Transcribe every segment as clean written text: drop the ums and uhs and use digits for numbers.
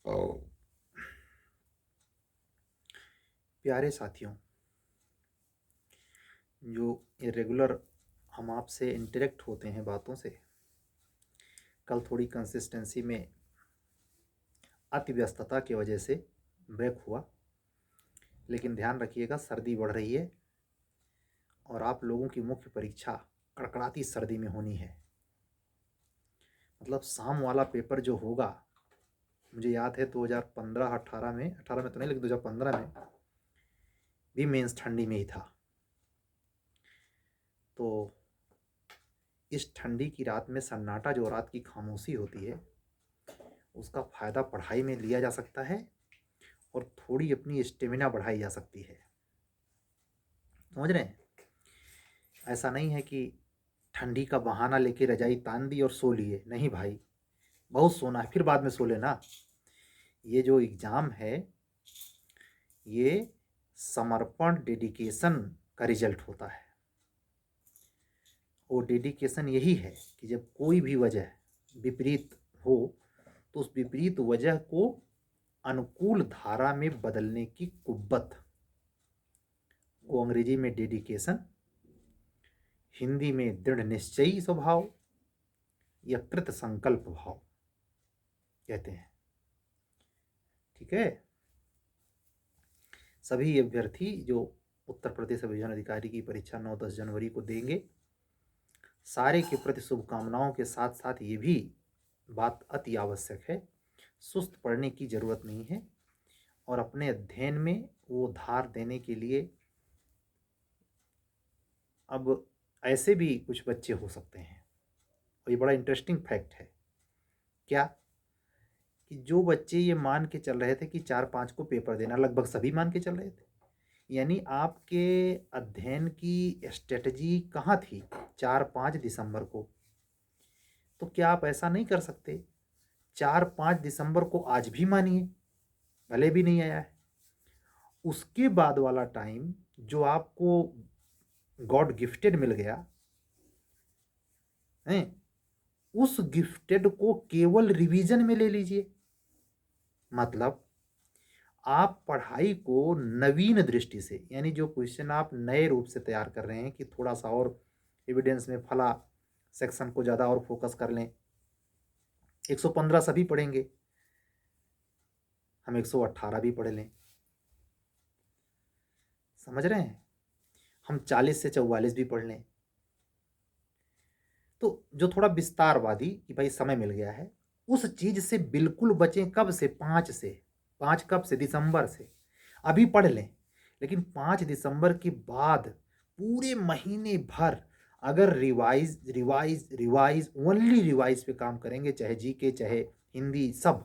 और प्यारे साथियों, जो इरेगुलर हम आपसे इंटरेक्ट होते हैं बातों से, कल थोड़ी कंसिस्टेंसी में अति व्यस्तता की वजह से ब्रेक हुआ। लेकिन ध्यान रखिएगा, सर्दी बढ़ रही है और आप लोगों की मुख्य परीक्षा कड़कड़ाती सर्दी में होनी है। मतलब शाम वाला पेपर जो होगा, मुझे याद है 2015-18 में, 18 में तो नहीं लेकिन 2015 में भी मेंस ठंडी में ही था। तो इस ठंडी की रात में सन्नाटा, जो रात की खामोशी होती है, उसका फ़ायदा पढ़ाई में लिया जा सकता है और थोड़ी अपनी स्टेमिना बढ़ाई जा सकती है। समझ रहे हैं? ऐसा नहीं है कि ठंडी का बहाना लेके रजाई तान दी और सो लिए। नहीं भाई, बहुत सोना है, फिर बाद में सो लेना। ये जो एग्ज़ाम है, ये समर्पण, डेडिकेशन का रिजल्ट होता है। वो डेडिकेशन यही है कि जब कोई भी वजह विपरीत हो तो उस विपरीत वजह को अनुकूल धारा में बदलने की कुव्वत, वो अंग्रेजी में डेडिकेशन, हिंदी में दृढ़ निश्चयी स्वभाव या कृत संकल्प भाव कहते हैं। ठीक है? सभी अभ्यर्थी जो उत्तर प्रदेश अभियोजन अधिकारी की परीक्षा 9-10 जनवरी को देंगे, सारे के प्रति शुभकामनाओं के साथ साथ ये भी बात अति आवश्यक है, सुस्त पढ़ने की ज़रूरत नहीं है और अपने अध्ययन में वो धार देने के लिए अब ऐसे भी कुछ बच्चे हो सकते हैं। और ये बड़ा इंटरेस्टिंग फैक्ट है। क्या? कि जो बच्चे ये मान के चल रहे थे कि 4-5 को पेपर देना, लगभग सभी मान के चल रहे थे। यानी आपके अध्ययन की स्ट्रेटजी कहाँ थी 4-5 दिसंबर को? तो क्या आप ऐसा नहीं कर सकते? 4-5 दिसंबर को आज भी मानिए, भले भी नहीं आया है। उसके बाद वाला टाइम जो आपको गॉड गिफ्टेड मिल गया है, उस गिफ्टेड को केवल रिवीजन में ले लीजिए। मतलब आप पढ़ाई को नवीन दृष्टि से, यानी जो क्वेश्चन आप नए रूप से तैयार कर रहे हैं कि थोड़ा सा और एविडेंस में फला सेक्शन को ज़्यादा और फोकस कर लें। 115 सभी पढ़ेंगे, हम 118 भी पढ़ लें। समझ रहे हैं? हम 40 से 44 भी पढ़ लें। तो जो थोड़ा विस्तारवादी कि भाई समय मिल गया है, उस चीज से बिल्कुल बचें। कब से? 5 से। 5 कब से? दिसंबर से। अभी पढ़ लें, लेकिन 5 दिसंबर के बाद पूरे महीने भर अगर revise revise revise, only revise पे काम करेंगे, चाहे जीके चाहे हिंदी सब,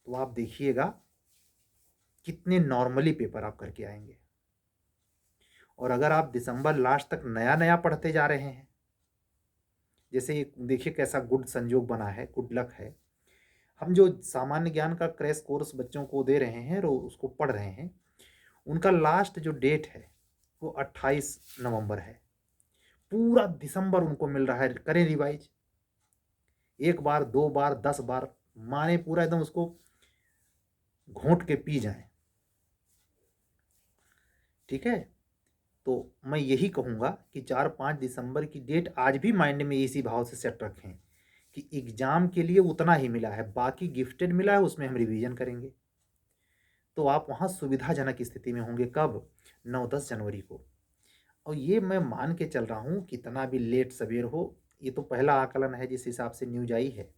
तो आप देखिएगा कितने नॉर्मली पेपर आप करके आएंगे। और अगर आप दिसंबर लास्ट तक नया नया पढ़ते जा रहे हैं, जैसे देखिए कैसा गुड संजोग बना है, गुड लक है। हम जो सामान्य ज्ञान का क्रैश कोर्स बच्चों को दे रहे हैं और उसको पढ़ रहे हैं, उनका लास्ट जो डेट है वो 28 नवंबर है। पूरा दिसंबर उनको मिल रहा है, करें रिवाइज। 1 बार 2 बार 10 बार माने, पूरा एकदम उसको घोंट के पी जाएं। ठीक है? तो मैं यही कहूँगा कि 4-5 दिसंबर की डेट आज भी माइंड में इसी भाव से सेट रखें कि एग्ज़ाम के लिए उतना ही मिला है, बाकी गिफ्टेड मिला है, उसमें हम रिवीजन करेंगे। तो आप वहाँ सुविधाजनक स्थिति में होंगे। कब? 9-10 जनवरी को। और ये मैं मान के चल रहा हूँ, कितना भी लेट सवेर हो, ये तो पहला आकलन है जिस हिसाब से न्यूज आई है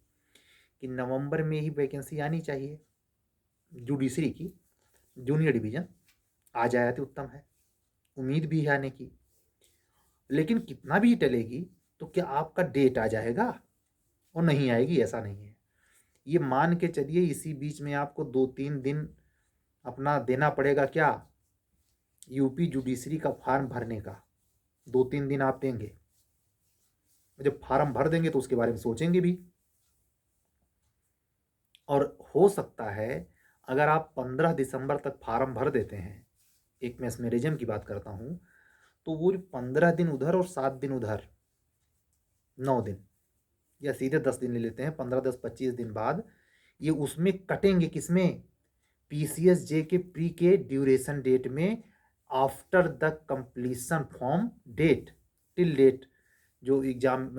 कि नवंबर में ही वैकेंसी आनी चाहिए जुडिशरी की। जूनियर डिवीज़न आ जाए तो उत्तम है, उम्मीद भी है आने की। लेकिन कितना भी टलेगी तो क्या आपका डेट आ जाएगा और नहीं आएगी? ऐसा नहीं है। ये मान के चलिए इसी बीच में आपको 2-3 दिन अपना देना पड़ेगा। क्या? यूपी जुडिशरी का फॉर्म भरने का 2-3 दिन आप देंगे। जब फार्म भर देंगे तो उसके बारे में सोचेंगे भी। और हो सकता है अगर आप 15 दिसंबर तक फार्म भर देते हैं, एक मैस्मेरिज्म की बात करता हूँ, तो वो 15 दिन उधर और 7 दिन उधर, 9 दिन या सीधे 10 दिन ले लेते हैं, 15, 10, 25 दिन बाद ये उसमें कटेंगे, किसमें? पीसीएस जे के प्री के ड्यूरेशन डेट में after the completion from date till date जो एग्जाम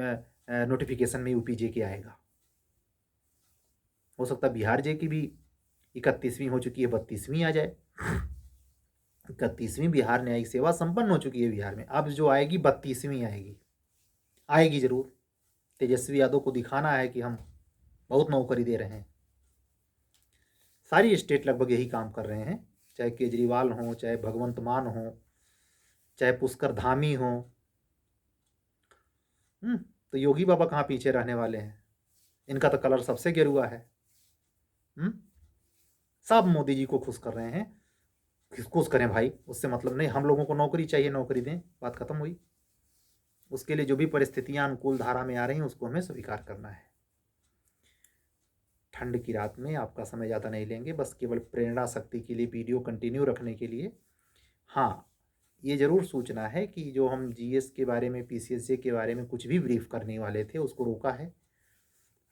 नोटिफिकेशन में यूपीजे के आएगा। हो सकता है बिहार जे की भी 31वीं हो चुकी है, 32वीं आ जाए। 31वीं बिहार न्यायिक सेवा संपन्न हो चुकी है बिहार में, अब जो आएगी 32वीं आएगी, आएगी जरूर। तेजस्वी यादव को दिखाना है कि हम बहुत नौकरी दे रहे हैं। सारी स्टेट लगभग यही काम कर रहे हैं, चाहे केजरीवाल हो, चाहे भगवंत मान हो, चाहे पुष्कर धामी हो। तो योगी बाबा कहाँ पीछे रहने वाले हैं? इनका तो कलर सबसे गेरुआ है। सब मोदी जी को खुश कर रहे हैं। खुश करें भाई, उससे मतलब नहीं, हम लोगों को नौकरी चाहिए, नौकरी दें, बात खत्म हुई। उसके लिए जो भी परिस्थितियां अनुकूल धारा में आ रही हैं उसको हमें स्वीकार करना है। ठंड की रात में आपका समय ज़्यादा नहीं लेंगे, बस केवल प्रेरणा शक्ति के लिए वीडियो कंटिन्यू रखने के लिए। हाँ, ये ज़रूर सूचना है कि जो हम जीएस के बारे में, पीसीएसजे के बारे में कुछ भी ब्रीफ करने वाले थे उसको रोका है।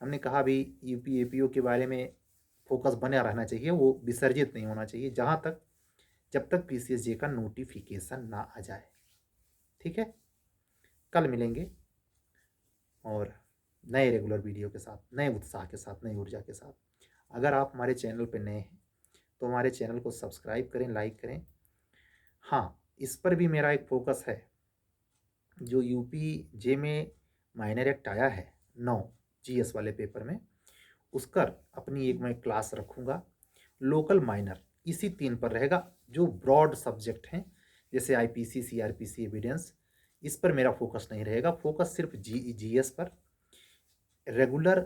हमने कहा भी यूपी एपीओ के बारे में फोकस बना रहना चाहिए, वो विसर्जित नहीं होना चाहिए जब तक पीसीएसजे का नोटिफिकेशन ना आ जाए। ठीक है, कल मिलेंगे और नए रेगुलर वीडियो के साथ, नए उत्साह के साथ, नई ऊर्जा के साथ। अगर आप हमारे चैनल पर नए हैं तो हमारे चैनल को सब्सक्राइब करें, लाइक करें। हाँ, इस पर भी मेरा एक फोकस है, जो यूपी जे में माइनर एक्ट आया है 9 जीएस वाले पेपर में, उसकर अपनी एक मैं क्लास रखूँगा। लोकल माइनर इसी 3 पर रहेगा, जो ब्रॉड सब्जेक्ट हैं जैसे आईपीसी, सीआरपीसी, एविडेंस, इस पर मेरा फोकस नहीं रहेगा। फोकस सिर्फ जीएस पर, रेगुलर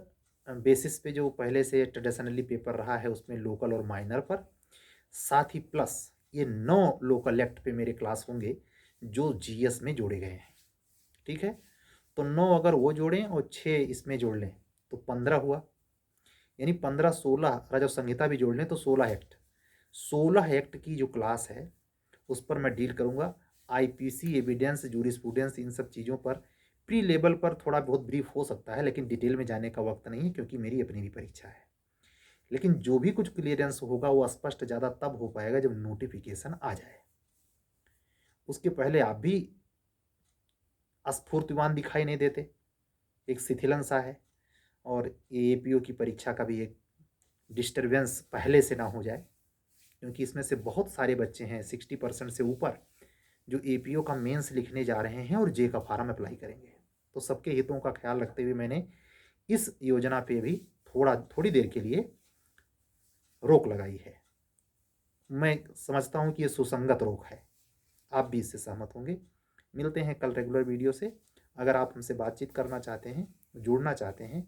बेसिस पे जो पहले से ट्रेडिशनली पेपर रहा है उसमें लोकल और माइनर पर, साथ ही प्लस ये 9 लोकल एक्ट पे मेरे क्लास होंगे जो जीएस में जोड़े गए हैं। ठीक है, तो 9 अगर वो जोड़ें और 6 इसमें जोड़ लें तो 15 हुआ, यानी 15, 16 राजस्व संहिता भी जोड़ लें तो 16 एक्ट। 16 एक्ट की जो क्लास है उस पर मैं डील करूँगा। आईपीसी, एविडेंस, जूरिस्प्रूडेंस, इन सब चीज़ों पर प्री लेवल पर थोड़ा बहुत ब्रीफ हो सकता है, लेकिन डिटेल में जाने का वक्त नहीं है क्योंकि मेरी अपनी भी परीक्षा है। लेकिन जो भी कुछ क्लियरेंस होगा वो स्पष्ट ज़्यादा तब हो पाएगा जब नोटिफिकेशन आ जाए। उसके पहले आप भी स्फूर्तिवान दिखाई नहीं देते, एक शिथिलन सा है, और ये एपीओ की परीक्षा का भी एक डिस्टर्बेंस पहले से ना हो जाए, क्योंकि इसमें से बहुत सारे बच्चे हैं 60% से ऊपर जो एपीओ का मेंस लिखने जा रहे हैं और जे का फार्म अप्लाई करेंगे। तो सबके हितों का ख्याल रखते हुए मैंने इस योजना पे भी थोड़ी देर के लिए रोक लगाई है। मैं समझता हूँ कि ये सुसंगत रोक है, आप भी इससे सहमत होंगे। मिलते हैं कल रेगुलर वीडियो से। अगर आप हमसे बातचीत करना चाहते हैं, जुड़ना चाहते हैं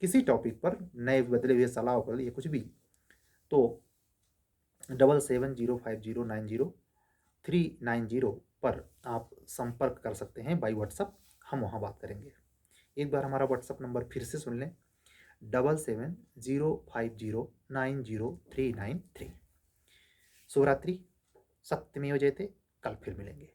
किसी टॉपिक पर, नए बदले हुए सलाह पर या कुछ भी, तो 7705090390 पर आप संपर्क कर सकते हैं बाई व्हाट्सअप, हम वहाँ बात करेंगे। एक बार हमारा व्हाट्सअप नंबर फिर से सुन लें, 7705090393। शुभरात्रि, सत्यमेव जयते। कल फिर मिलेंगे।